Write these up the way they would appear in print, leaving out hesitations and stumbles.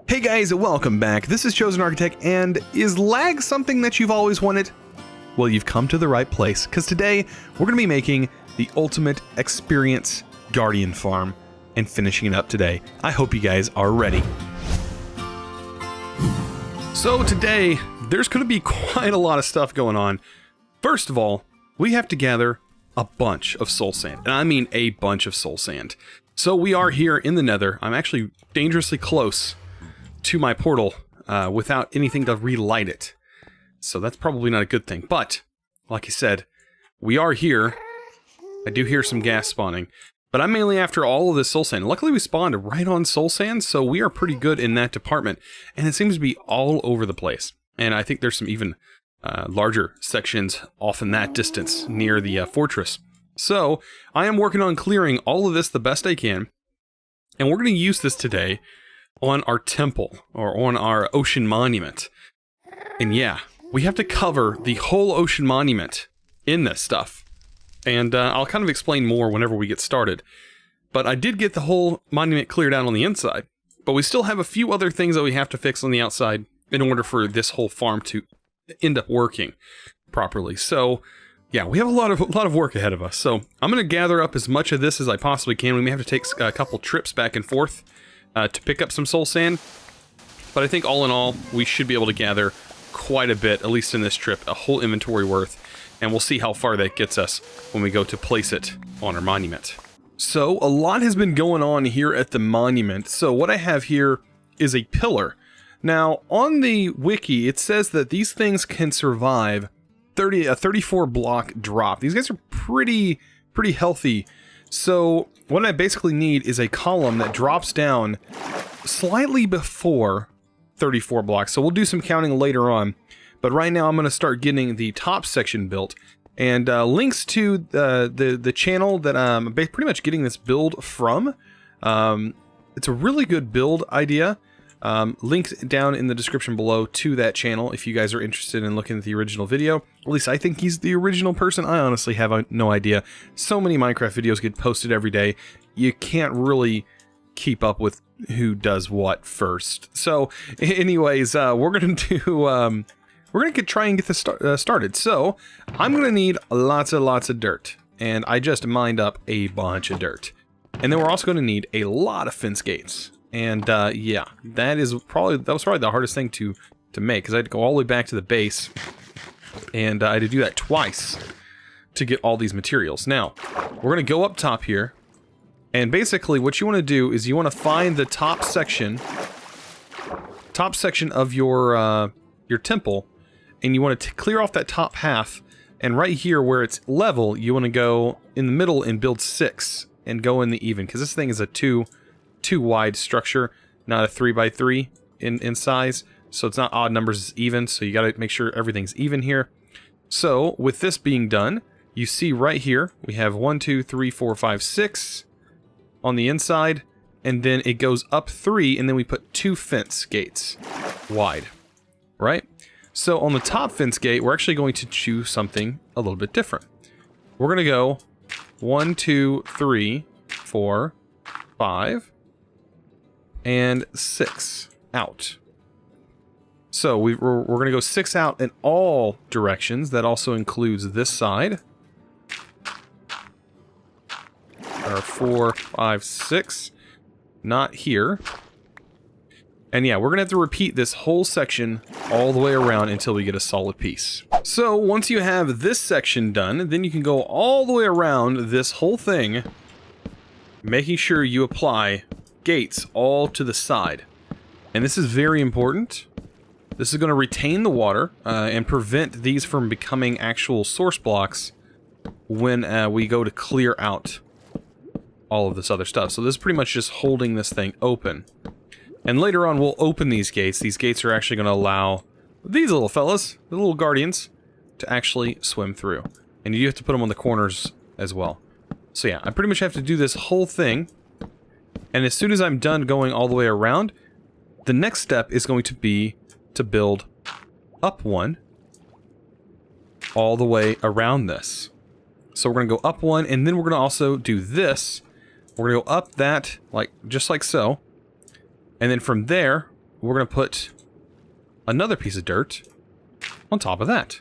Hey guys, welcome back. This is Chosen Architect, and is lag something that you've always wanted? Well, you've come to the right place, because today we're going to be making the ultimate experience Guardian Farm and finishing it up today. I hope you guys are ready. So today, there's going to be quite a lot of stuff going on. First of all, we have to gather a bunch of soul sand, and I mean a bunch of soul sand. So we are here in the Nether. I'm actually dangerously close to my portal without anything to relight it. So that's probably not a good thing. But, like I said, we are here. I do hear some gas spawning. But I'm mainly after all of this soul sand. Luckily we spawned right on soul sand, so we are pretty good in that department. And it seems to be all over the place. And I think there's some even larger sections off in that distance near the fortress. So, I am working on clearing all of this the best I can. And we're going to use this today on our temple, or on our ocean monument. And yeah, we have to cover the whole ocean monument in this stuff. And I'll kind of explain more whenever we get started. But I did get the whole monument cleared out on the inside, but we still have a few other things that we have to fix on the outside in order for this whole farm to end up working properly. So yeah, we have a lot of work ahead of us. So I'm going to gather up as much of this as I possibly can. We may have to take a couple trips back and forth to pick up some soul sand, but I think all in all, we should be able to gather quite a bit, at least in this trip, a whole inventory worth, and we'll see how far that gets us when we go to place it on our monument. So, a lot has been going on here at the monument. So, what I have here is a pillar. Now, on the wiki, it says that these things can survive a 34 block drop. These guys are pretty healthy. So what I basically need is a column that drops down slightly before 34 blocks. So we'll do some counting later on. But right now I'm going to start getting the top section built. And links to the channel that I'm pretty much getting this build from. It's a really good build idea. Linked down in the description below to that channel if you guys are interested in looking at the original video. At least I think he's the original person. I honestly have no idea. So many Minecraft videos get posted every day. You can't really keep up with who does what first. So anyways, we're going to try and get this started. So I'm going to need lots and lots of dirt. And I just mined up a bunch of dirt. And then we're also going to need a lot of fence gates. And yeah, that was probably the hardest thing to make, because I had to go all the way back to the base, and I had to do that twice to get all these materials. Now, we're going to go up top here, and basically what you want to do is you want to find the top section of your temple, and you want to clear off that top half, and right here where it's level, you want to go in the middle and build 6, and go in the even, because this thing is a 2 wide structure, not a 3x3 in size, so it's not odd numbers, it's even, so you got to make sure everything's even here. So with this being done, you see right here we have 1 2 3 4 5 6 on the inside, and then it goes up 3, and then we put 2 fence gates wide, right? So on the top fence gate, we're actually going to choose something a little bit different. We're going to go 1 2 3 4 5 and 6 out. So we're going to go 6 out in all directions. That also includes this side. Or 4, 5, 6. Not here. And yeah, we're going to have to repeat this whole section all the way around until we get a solid piece. So once you have this section done, then you can go all the way around this whole thing, making sure you apply gates all to the side. And this is very important. This is going to retain the water and prevent these from becoming actual source blocks when we go to clear out all of this other stuff. So this is pretty much just holding this thing open. And later on we'll open these gates. These gates are actually going to allow these little fellas, the little guardians, to actually swim through. And you have to put them on the corners as well. So yeah, I pretty much have to do this whole thing. And as soon as I'm done going all the way around, the next step is going to be to build up one all the way around this. So we're going to go up one, and then we're going to also do this. We're going to go up that, just like so. And then from there, we're going to put another piece of dirt on top of that.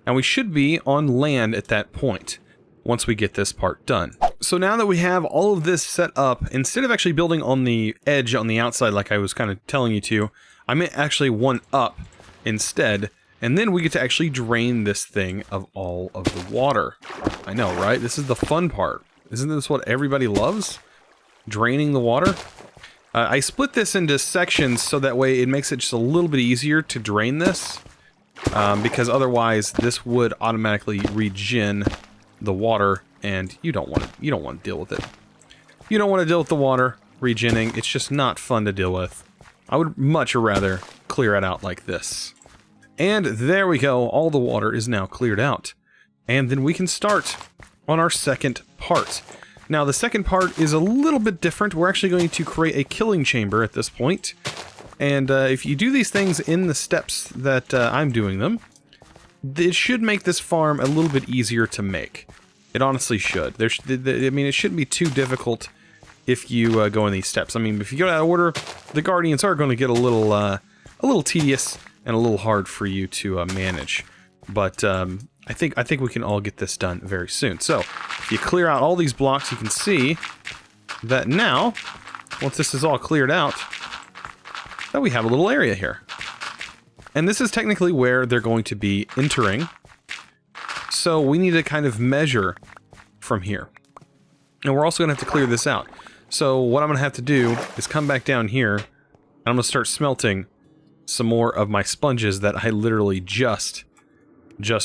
And we should be on land at that point once we get this part done. So now that we have all of this set up, instead of actually building on the edge on the outside like I was kind of telling you to, I may actually one up instead, and then we get to actually drain this thing of all of the water. I know, right? This is the fun part. Isn't this what everybody loves? Draining the water? I split this into sections so that way it makes it just a little bit easier to drain this, because otherwise this would automatically regen the water, and you don't want to deal with it. You don't want to deal with the water regenning. It's just not fun to deal with. I would much rather clear it out like this. And there we go. All the water is now cleared out. And then we can start on our second part. Now, the second part is a little bit different. We're actually going to create a killing chamber at this point. And if you do these things in the steps that I'm doing them, it should make this farm a little bit easier to make. It honestly should. I mean, it shouldn't be too difficult if you go in these steps. I mean, if you go out of order, the Guardians are going to get a little tedious and a little hard for you to manage. But I think we can all get this done very soon. So, if you clear out all these blocks, you can see that now, once this is all cleared out, that we have a little area here. And this is technically where they're going to be entering. So we need to kind of measure from here. And we're also going to have to clear this out. So what I'm going to have to do is come back down here, and I'm going to start smelting some more of my sponges that I literally just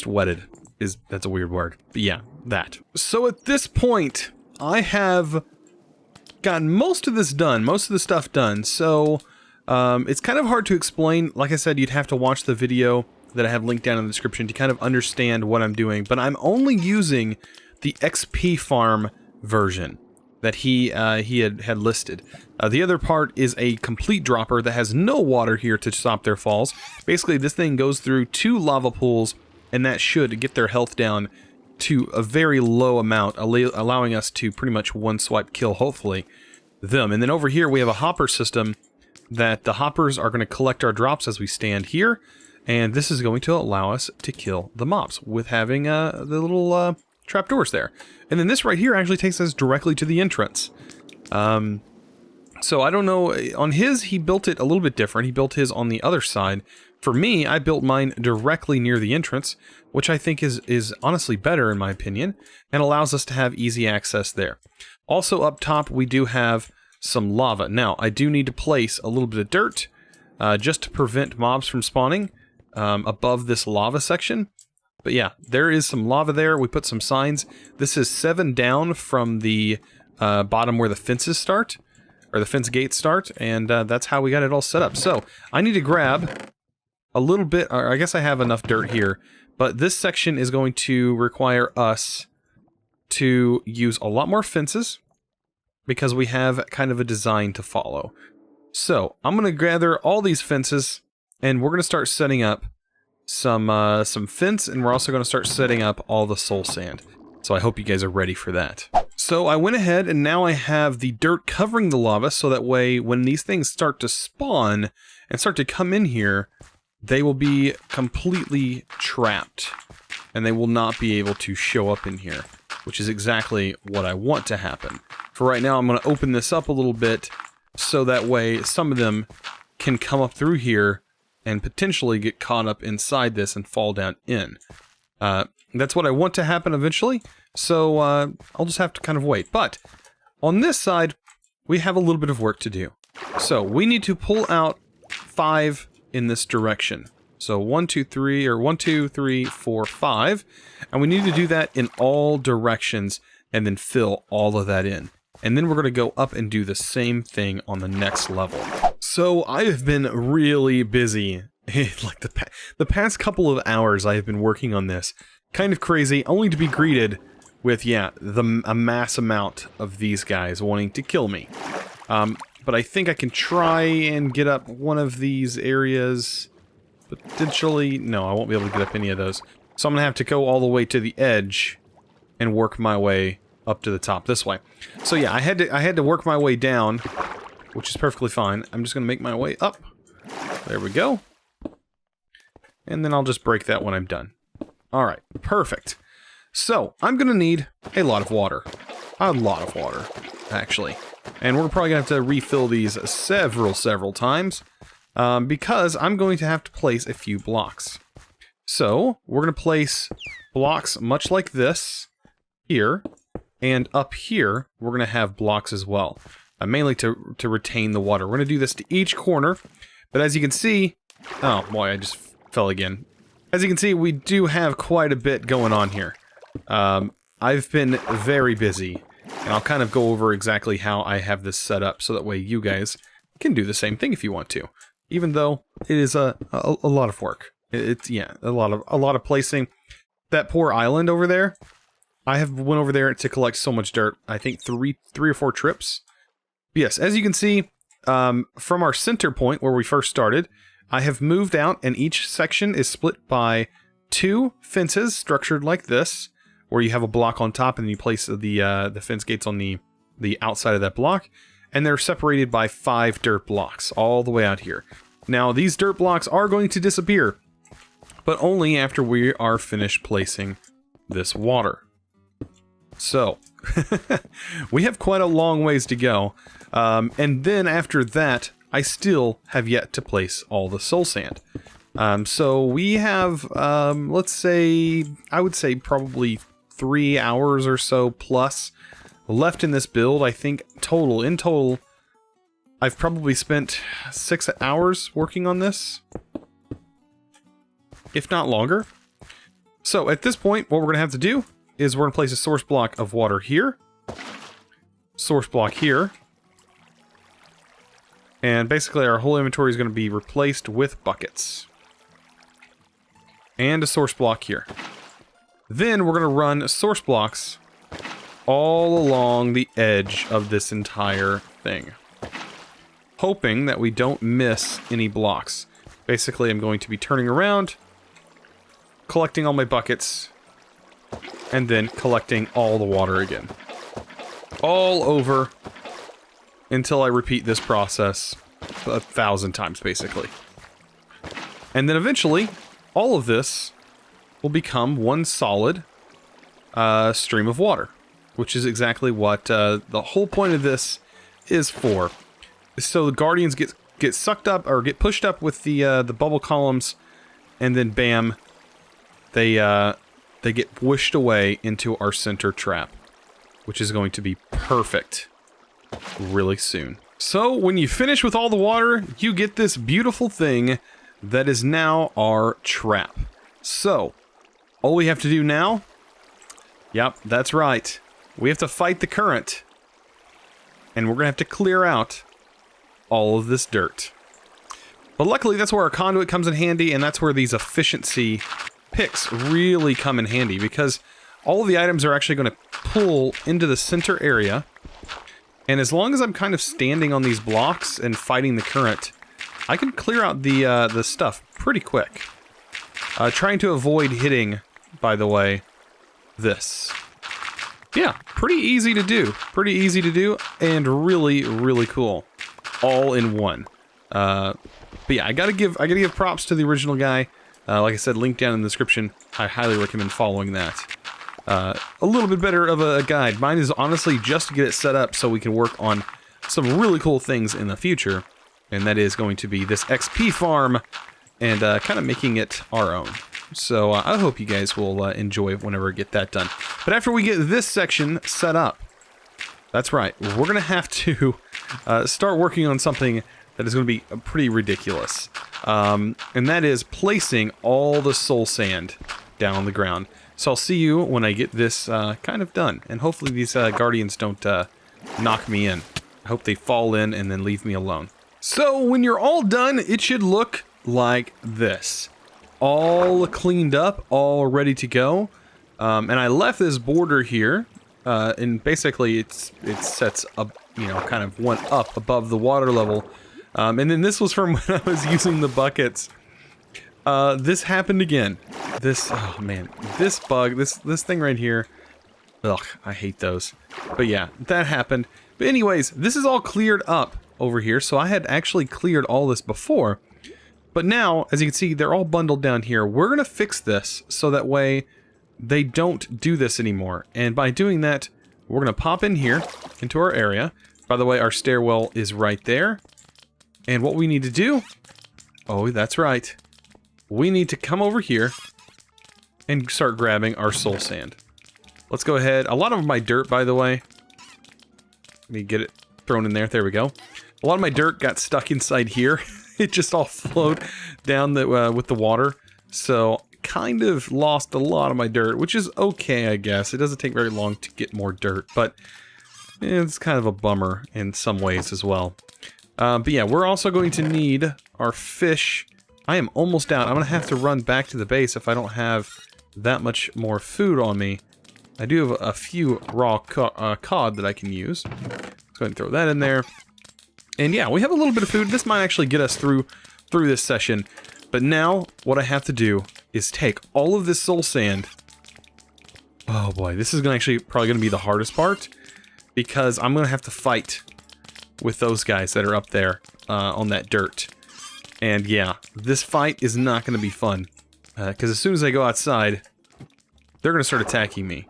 wetted. That's a weird word. But yeah, that. So at this point, I have gotten most of this done, most of the stuff done. So it's kind of hard to explain. Like I said, you'd have to watch the video that I have linked down in the description to kind of understand what I'm doing. But I'm only using the XP farm version that he had listed. The other part is a complete dropper that has no water here to stop their falls. Basically, this thing goes through 2 lava pools, and that should get their health down to a very low amount, allowing us to pretty much one-swipe kill, hopefully, them. And then over here, we have a hopper system that the hoppers are going to collect our drops as we stand here, and this is going to allow us to kill the mobs with having the little trapdoors there. And then this right here actually takes us directly to the entrance. So I don't know, on his, he built it a little bit different. He built his on the other side. For me, I built mine directly near the entrance, which I think is honestly better in my opinion, and allows us to have easy access there. Also up top, we do have some lava. Now, I do need to place a little bit of dirt, just to prevent mobs from spawning above this lava section. But yeah, there is some lava there. We put some signs. This is 7 down from the bottom where the fences start, or the fence gates start, and that's how we got it all set up. So, I need to grab a little bit, or I guess I have enough dirt here, but this section is going to require us to use a lot more fences, because we have kind of a design to follow. So, I'm going to gather all these fences, and we're going to start setting up some fence, and we're also going to start setting up all the soul sand. So I hope you guys are ready for that. So I went ahead, and now I have the dirt covering the lava, so that way when these things start to spawn and start to come in here, they will be completely trapped, and they will not be able to show up in here, which is exactly what I want to happen. For right now, I'm going to open this up a little bit, so that way some of them can come up through here and potentially get caught up inside this and fall down in. That's what I want to happen eventually, so I'll just have to kind of wait. But on this side, we have a little bit of work to do. So we need to pull out 5 in this direction. So 1, 2, 3, or 1, 2, 3, 4, 5, and we need to do that in all directions and then fill all of that in. And then we're going to go up and do the same thing on the next level. So I have been really busy. Like the past couple of hours I have been working on this. Kind of crazy, only to be greeted with, yeah, a mass amount of these guys wanting to kill me. But I think I can try and get up one of these areas. Potentially, no, I won't be able to get up any of those. So I'm going to have to go all the way to the edge and work my way up to the top this way. So yeah, I had to work my way down, which is perfectly fine. I'm just going to make my way up There we go. And then I'll just break that when I'm done. All right, perfect. So I'm going to need a lot of water. A lot of water, actually. And we're probably going to have to refill these several times because I'm going to have to place a few blocks. So we're going to place blocks much like this here, and up here we're going to have blocks as well, mainly to retain the water. We're going to do this to each corner, but as you can see, oh boy, I just fell again. As you can see, we do have quite a bit going on here. I've been very busy, and I'll kind of go over exactly how I have this set up so that way you guys can do the same thing if you want to, even though it is a lot of work. It's yeah, a lot of placing. That poor island over there, I have went over there to collect so much dirt. I think three or four trips. Yes, as you can see, from our center point where we first started, I have moved out, and each section is split by 2 fences structured like this, where you have a block on top and you place the fence gates on the outside of that block, and they're separated by 5 dirt blocks all the way out here. Now, these dirt blocks are going to disappear, but only after we are finished placing this water. So, we have quite a long ways to go, and then after that, I still have yet to place all the soul sand. So we have, let's say, I would say probably 3 hours or so plus left in this build. I think in total, I've probably spent 6 hours working on this, if not longer. So at this point, what we're going to have to do is we're going to place a source block of water here, source block here, and basically our whole inventory is going to be replaced with buckets. And a source block here. Then we're going to run source blocks all along the edge of this entire thing, hoping that we don't miss any blocks. Basically, I'm going to be turning around, collecting all my buckets, and then collecting all the water again. All over until I repeat this process 1,000 times, basically. And then eventually, all of this will become one solid stream of water, which is exactly what the whole point of this is for. So the guardians get sucked up or get pushed up with the bubble columns, and then bam, they get whooshed away into our center trap, which is going to be perfect really soon. So when you finish with all the water, you get this beautiful thing that is now our trap. So all we have to do now, yep, that's right, we have to fight the current, and we're gonna have to clear out all of this dirt. But luckily that's where our conduit comes in handy, and that's where these efficiency picks really come in handy, because all of the items are actually going to pull into the center area, and as long as I'm kind of standing on these blocks and fighting the current, I can clear out the stuff pretty quick. Trying to avoid hitting, by the way, this. Yeah, pretty easy to do. Pretty easy to do, and really, really cool. All in one. But yeah, I gotta give props to the original guy. Like I said, link down in the description. I highly recommend following that. A little bit better of a guide. Mine is honestly just to get it set up so we can work on some really cool things in the future. And that is going to be this XP farm and kind of making it our own. So I hope you guys will enjoy it whenever I get that done. But after we get this section set up, that's right, we're going to have to start working on something that is going to be pretty ridiculous. And that is placing all the soul sand down on the ground. So I'll see you when I get this kind of done. And hopefully these guardians don't knock me in. I hope they fall in and then leave me alone. So when you're all done, it should look like this. All cleaned up, all ready to go. And I left this border here. And basically it sets up, you know, kind of one up above the water level. And then this was from when I was using the buckets. This happened again. This, oh man, this bug, this thing right here. Ugh, I hate those. But yeah, that happened. But anyways, this is all cleared up over here. So I had actually cleared all this before. But now, as you can see, they're all bundled down here. We're going to fix this so that way they don't do this anymore. And by doing that, we're going to pop in here into our area. By the way, our stairwell is right there. And what we need to do... Oh, that's right. We need to come over here and start grabbing our soul sand. Let's go ahead. A lot of my dirt, by the way. Let me get it thrown in there. There we go. A lot of my dirt got stuck inside here. It just all flowed down with the water. So, kind of lost a lot of my dirt, which is okay, I guess. It doesn't take very long to get more dirt, but it's kind of a bummer in some ways as well. But yeah, we're also going to need our fish. I am almost out. I'm going to have to run back to the base if I don't have that much more food on me. I do have a few raw cod that I can use. Let's go ahead and throw that in there. And yeah, we have a little bit of food. This might actually get us through this session. But now, what I have to do is take all of this soul sand. Oh boy, this is probably going to be the hardest part. Because I'm going to have to fight with those guys that are up there on that dirt. And yeah, this fight is not going to be fun. Because as soon as I go outside, they're going to start attacking me.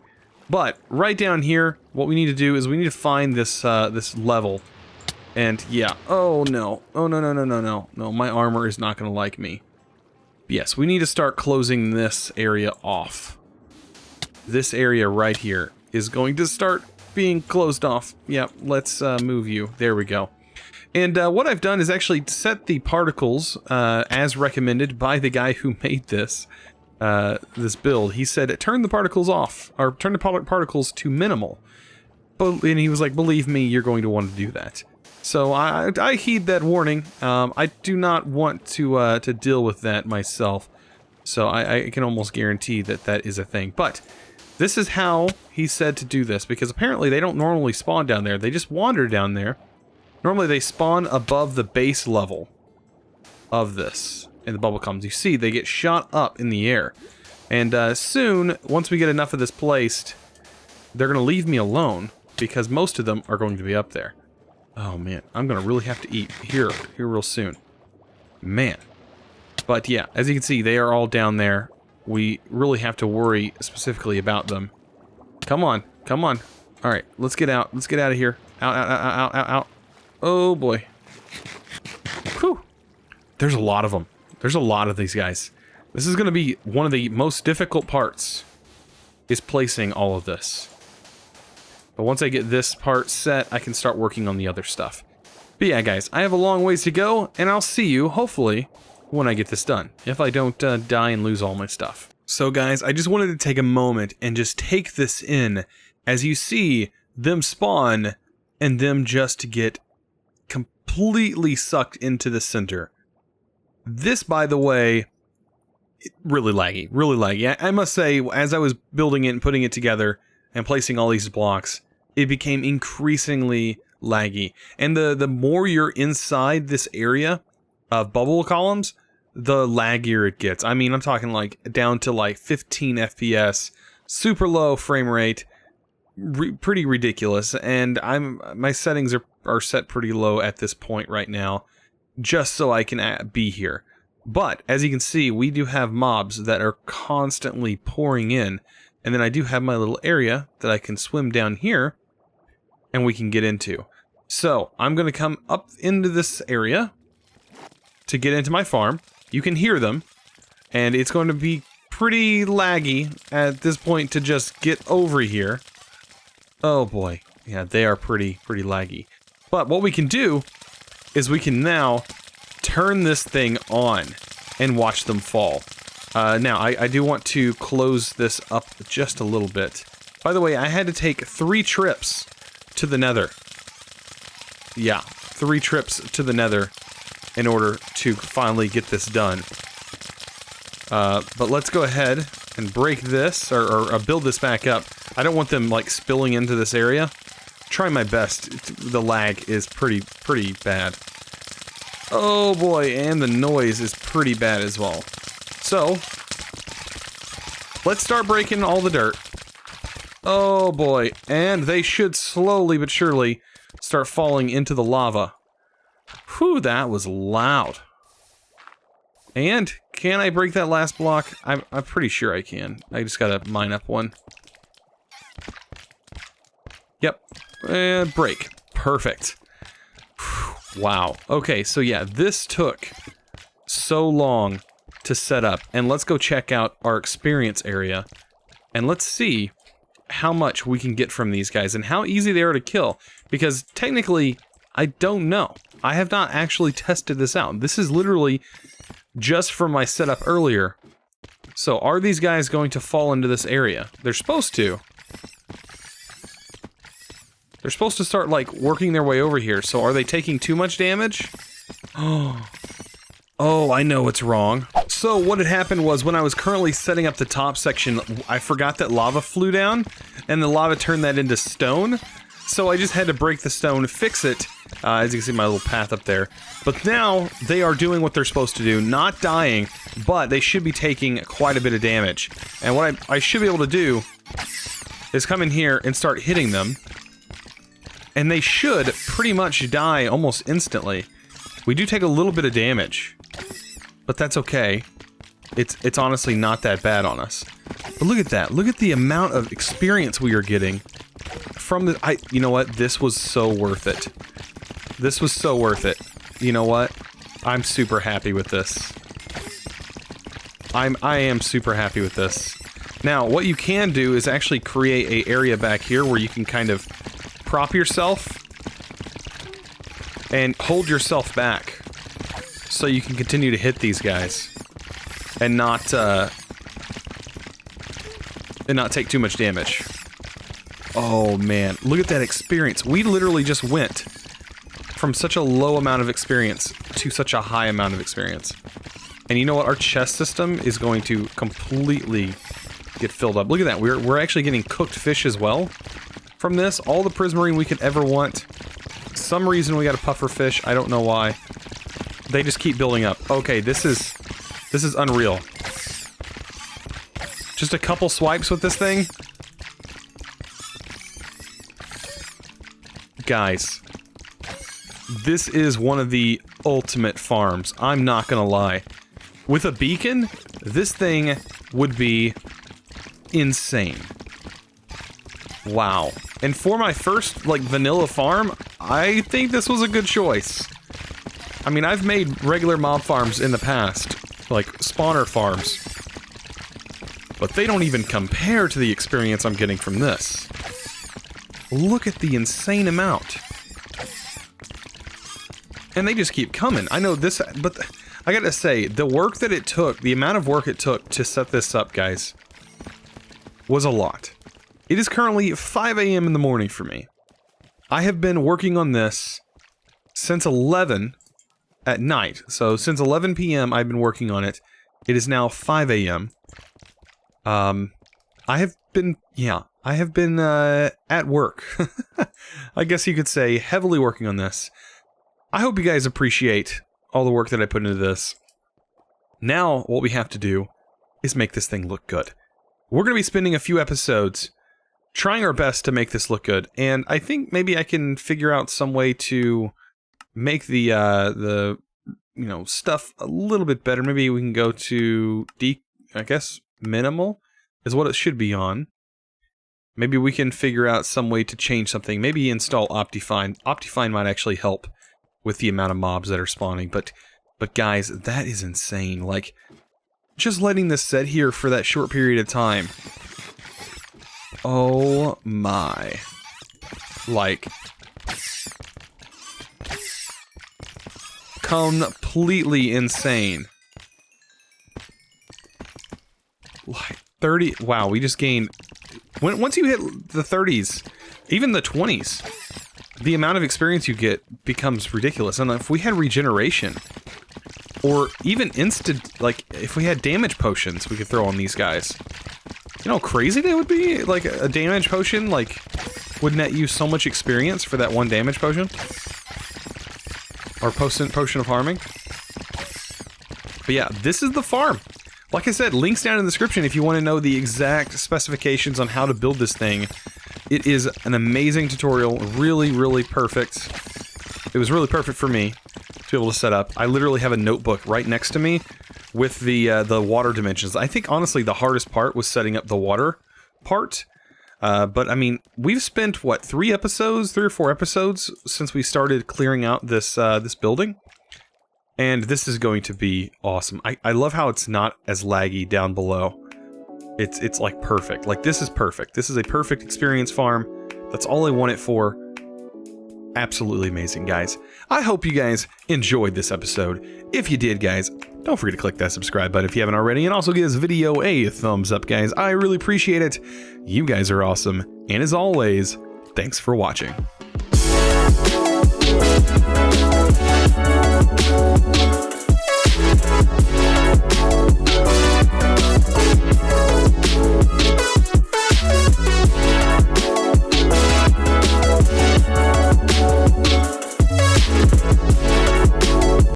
But right down here, what we need to do is we need to find this this level. And yeah, oh no, oh no, my armor is not going to like me. Yes, we need to start closing this area off. This area right here is going to start being closed off. Yep, let's move you. There we go. And what I've done is actually set the particles as recommended by the guy who made this build. He said, turn the particles off, or turn the particles to minimal. And he was like, believe me, you're going to want to do that. So I heed that warning. I do not want to deal with that myself. So I can almost guarantee that that is a thing. But this is how he said to do this, because apparently they don't normally spawn down there. They just wander down there. Normally they spawn above the base level of this in the bubble columns. You see, they get shot up in the air. And soon, once we get enough of this placed, they're going to leave me alone, because most of them are going to be up there. Oh man, I'm going to really have to eat here real soon. Man. But yeah, as you can see, they are all down there. We really have to worry specifically about them. Come on, come on. All right, let's get out. Let's get out of here. Out. Oh boy. Whew. There's a lot of them. There's a lot of these guys. This is going to be one of the most difficult parts, is placing all of this. But once I get this part set, I can start working on the other stuff. But yeah, guys, I have a long ways to go, and I'll see you, hopefully, when I get this done, if I don't die and lose all my stuff. So guys, I just wanted to take a moment and just take this in, as you see them spawn, and them just get completely sucked into the center. This, by the way, really laggy, really laggy. I must say, as I was building it and putting it together and placing all these blocks, it became increasingly laggy. And the more you're inside this area of bubble columns, the laggier it gets. I mean, I'm talking like down to like 15 FPS, super low frame rate, pretty ridiculous. And my settings are set pretty low at this point right now, just so I can be here. But as you can see, we do have mobs that are constantly pouring in. And then I do have my little area that I can swim down here and we can get into. So I'm going to come up into this area to get into my farm. You can hear them, and it's going to be pretty laggy at this point to just get over here. Oh boy. Yeah, they are pretty laggy. But what we can do is we can now turn this thing on and watch them fall. Now, I do want to close this up just a little bit. By the way, I had to take 3 trips to the nether. Yeah, 3 trips to the nether in order to finally get this done. But let's go ahead and break this, or build this back up. I don't want them, like, spilling into this area. Try my best. The lag is pretty bad. Oh boy, and the noise is pretty bad as well. So, let's start breaking all the dirt. Oh boy, and they should slowly but surely start falling into the lava. Whew, that was loud. And can I break that last block? I'm pretty sure I can. I just gotta mine up one. Yep. And break. Perfect. Wow. Okay, so yeah, this took so long to set up. And let's go check out our experience area. And let's see how much we can get from these guys and how easy they are to kill. Because technically, I don't know. I have not actually tested this out. This is literally just from my setup earlier. So are these guys going to fall into this area? They're supposed to. They're supposed to start, like, working their way over here. So are they taking too much damage? Oh, I know what's wrong. So what had happened was when I was currently setting up the top section, I forgot that lava flew down, and the lava turned that into stone. So I just had to break the stone, fix it, as you can see my little path up there. But now, they are doing what they're supposed to do, not dying, but they should be taking quite a bit of damage. And what I should be able to do is come in here and start hitting them. And they should pretty much die almost instantly. We do take a little bit of damage, but that's okay. It's honestly not that bad on us. But look at that. Look at the amount of experience we are getting from the... you know what? This was so worth it. This was so worth it. You know what? I'm super happy with this. I am super happy with this. Now, what you can do is actually create an area back here where you can kind of prop yourself and hold yourself back so you can continue to hit these guys and not take too much damage. Oh man, look at that experience. We literally just went from such a low amount of experience to such a high amount of experience. And you know what? Our chest system is going to completely get filled up. Look at that. We're actually getting cooked fish as well from this. All the prismarine we could ever want. Some reason we got a puffer fish. I don't know why. They just keep building up. Okay, this is unreal. Just a couple swipes with this thing. Guys, this is one of the ultimate farms. I'm not gonna lie. With a beacon, this thing would be insane. Wow. And for my first, like, vanilla farm, I think this was a good choice. I mean, I've made regular mob farms in the past, like spawner farms, but they don't even compare to the experience I'm getting from this. Look at the insane amount. And they just keep coming. I know this, but I gotta say, the work that it took, the amount of work it took to set this up, guys, was a lot. It is currently 5 a.m. in the morning for me. I have been working on this since 11 at night. So since 11 p.m. I've been working on it. It is now 5 a.m. I have been at work. I guess you could say heavily working on this. I hope you guys appreciate all the work that I put into this. Now, what we have to do is make this thing look good. We're going to be spending a few episodes trying our best to make this look good, and I think maybe I can figure out some way to make the stuff a little bit better. Maybe we can go to I guess minimal is what it should be on. Maybe we can figure out some way to change something. Maybe install Optifine. Optifine might actually help with the amount of mobs that are spawning. But guys, that is insane. Like, just letting this set here for that short period of time. Oh my. Like, completely insane. Like 30, wow, we just gained, once you hit the 30s, even the 20s, the amount of experience you get becomes ridiculous. And if we had regeneration, or even instant, like, if we had damage potions we could throw on these guys, you know how crazy they would be? Like, a damage potion, like, would net you so much experience for that one damage potion? Or potion of harming? But yeah, this is the farm. Like I said, links down in the description if you want to know the exact specifications on how to build this thing. It is an amazing tutorial, really, really perfect. It was really perfect for me to be able to set up. I literally have a notebook right next to me with the water dimensions. I think honestly the hardest part was setting up the water part. But I mean, we've spent what, 3 or 4 episodes since we started clearing out this this building, and this is going to be awesome. I love how it's not as laggy down below. It's like perfect. Like, this is perfect. This is a perfect experience farm. That's all I want it for. Absolutely amazing, guys. I hope you guys enjoyed this episode. If you did, guys, don't forget to click that subscribe button if you haven't already, and also give this video a thumbs up, guys. I really appreciate it. You guys are awesome. And as always, thanks for watching.